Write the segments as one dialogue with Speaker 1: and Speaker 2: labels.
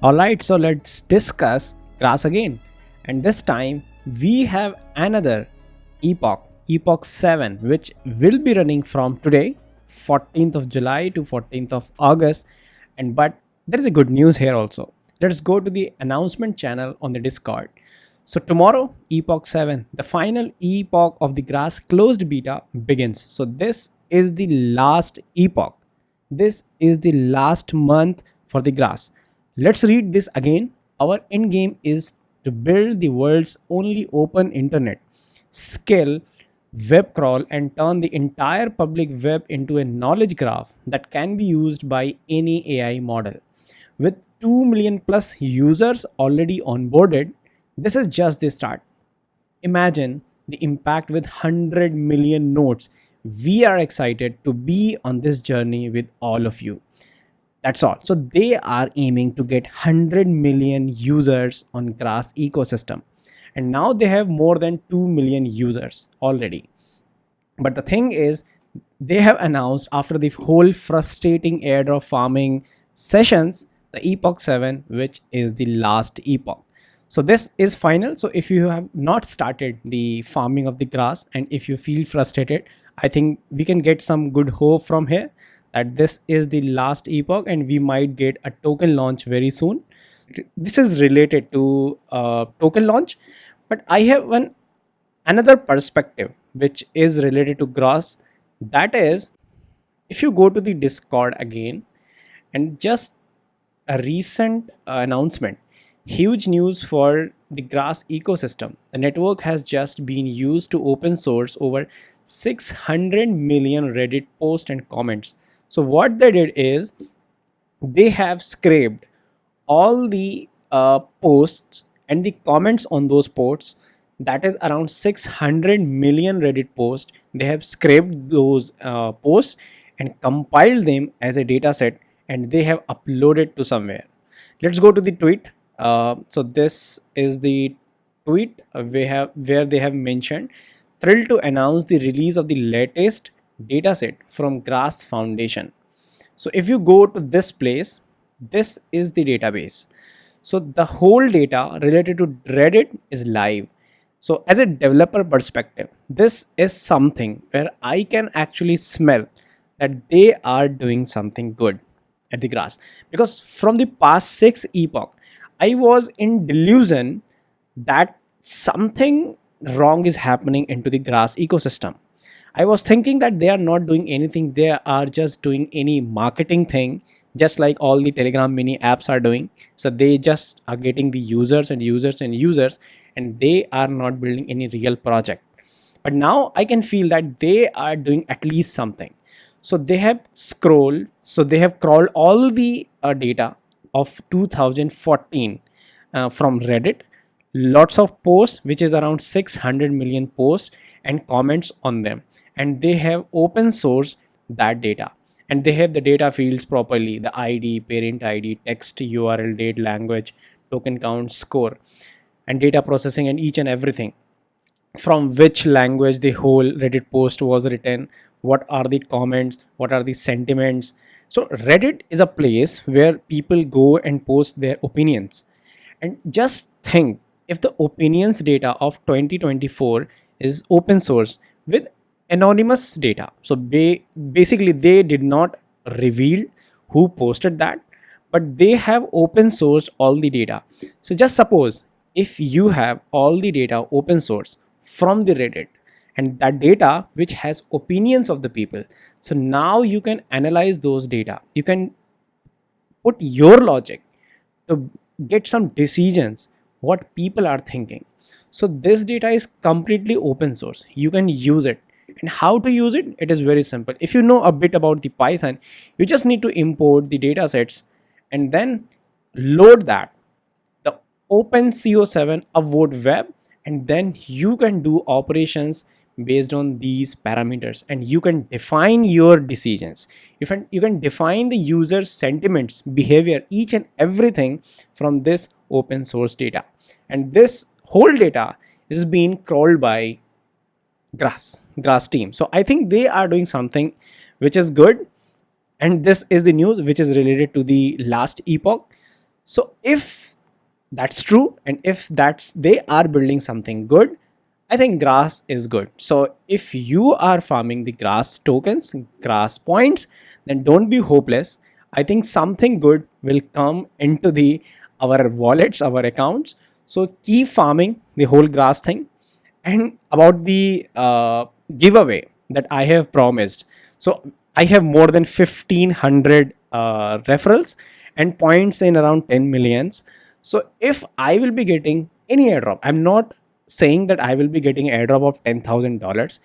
Speaker 1: Alright, so let's discuss grass again. And this time we have another epoch, Epoch 7, which will be running from today, 14th of July to 14th of August. And but there is a good news here also. Let's go to the announcement channel on the Discord. So tomorrow, Epoch 7, the final epoch of the grass closed beta begins. So this is the last epoch. This is the last month for the grass. Let's read this again. Our end game is to build the world's only open internet, scale web crawl, and turn the entire public web into a knowledge graph that can be used by any AI model. With 2 million plus users already onboarded, this is just the start. Imagine the impact with 100 million nodes. We are excited to be on this journey with all of you. That's all. So they are aiming to get 100 million users on Grass ecosystem. And now they have more than 2 million users already. But the thing is, they have announced after the whole frustrating airdrop farming sessions, the Epoch 7, which is the last epoch. So this is final. So if you have not started the farming of the grass and if you feel frustrated, I think we can get some good hope from here that this is the last epoch and we might get a token launch very soon. This is related to token launch, but I have one another perspective which is related to grass. That is, if you go to the Discord again and just a recent announcement, huge news for the grass ecosystem. The network has just been used to open source over 600 million Reddit posts and comments. So what they did is they have scraped all the posts and the comments on those posts. That is around 600 million Reddit posts. They have scraped those posts and compiled them as a data set and they have uploaded to somewhere. Let's go to the tweet. So this is the tweet where they have mentioned, thrilled to announce the release of the latest dataset from Grass Foundation. So if you go to this place, this is the database. So the whole data related to Reddit is live. So as a developer perspective, this is something where I can actually smell that they are doing something good at the grass, because from the past 6 epoch I was in delusion that something wrong is happening into the grass ecosystem. I was thinking that they are not doing anything, they are just doing any marketing thing, just like all the Telegram mini apps are doing. So they just are getting the users and users and users, and they are not building any real project. But now I can feel that they are doing at least something. So they have they have crawled all the data of 2014 from Reddit, lots of posts, which is around 600 million posts and comments on them, and they have open sourced that data, and they have the data fields properly, the ID, parent ID, text, URL, date, language, token count, score, and data processing, and each and everything, from which language the whole Reddit post was written, what are the comments, what are the sentiments. So Reddit is a place where people go and post their opinions. And just think, if the opinions data of 2024 is open source with anonymous data, so basically they did not reveal who posted that, but they have open sourced all the data. So just suppose if you have all the data open source from the Reddit, and that data which has opinions of the people, so now you can analyze those data, you can put your logic to get some decisions what people are thinking. So this data is completely open source, you can use it. And how to use it? It is very simple. If you know a bit about the Python, you just need to import the data sets and then load that the OpenCO7 upvote web, and then you can do operations based on these parameters, and you can define your decisions. You can define the user's sentiments, behavior, each and everything from this open source data. And this whole data is being crawled by grass team. So I think they are doing something which is good, and this is the news which is related to the last epoch. So if that's true, and if that's they are building something good, I think grass is good. So if you are farming the grass tokens, grass points, then don't be hopeless. I think something good will come into the our wallets, our accounts. So keep farming the whole grass thing. And about the giveaway that I have promised, so I have more than 1500 referrals and points in around 10 millions. So if I will be getting any airdrop, I'm not saying that I will be getting airdrop of $10,000.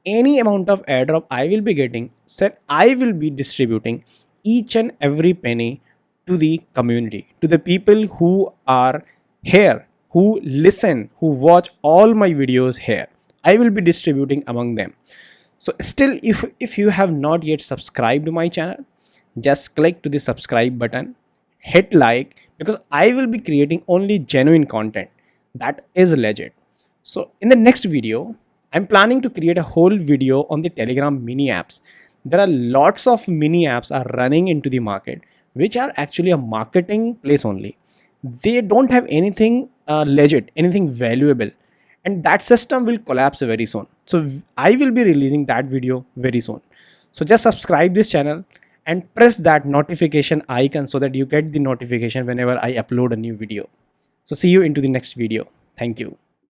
Speaker 1: Any amount of airdrop I will be getting, said I will be distributing each and every penny to the community, to the people who are here, who listen, who watch all my videos here. I will be distributing among them. So still, if you have not yet subscribed to my channel, just click to the subscribe button, hit like, because I will be creating only genuine content that is legit. So in the next video, I'm planning to create a whole video on the Telegram mini apps. There are lots of mini apps are running into the market, which are actually a marketing place only. They don't have anything legit, anything valuable, and that system will collapse very soon. So I will be releasing that video very soon. So just subscribe this channel and press that notification icon so that you get the notification whenever I upload a new video. So see you into the next video. Thank you.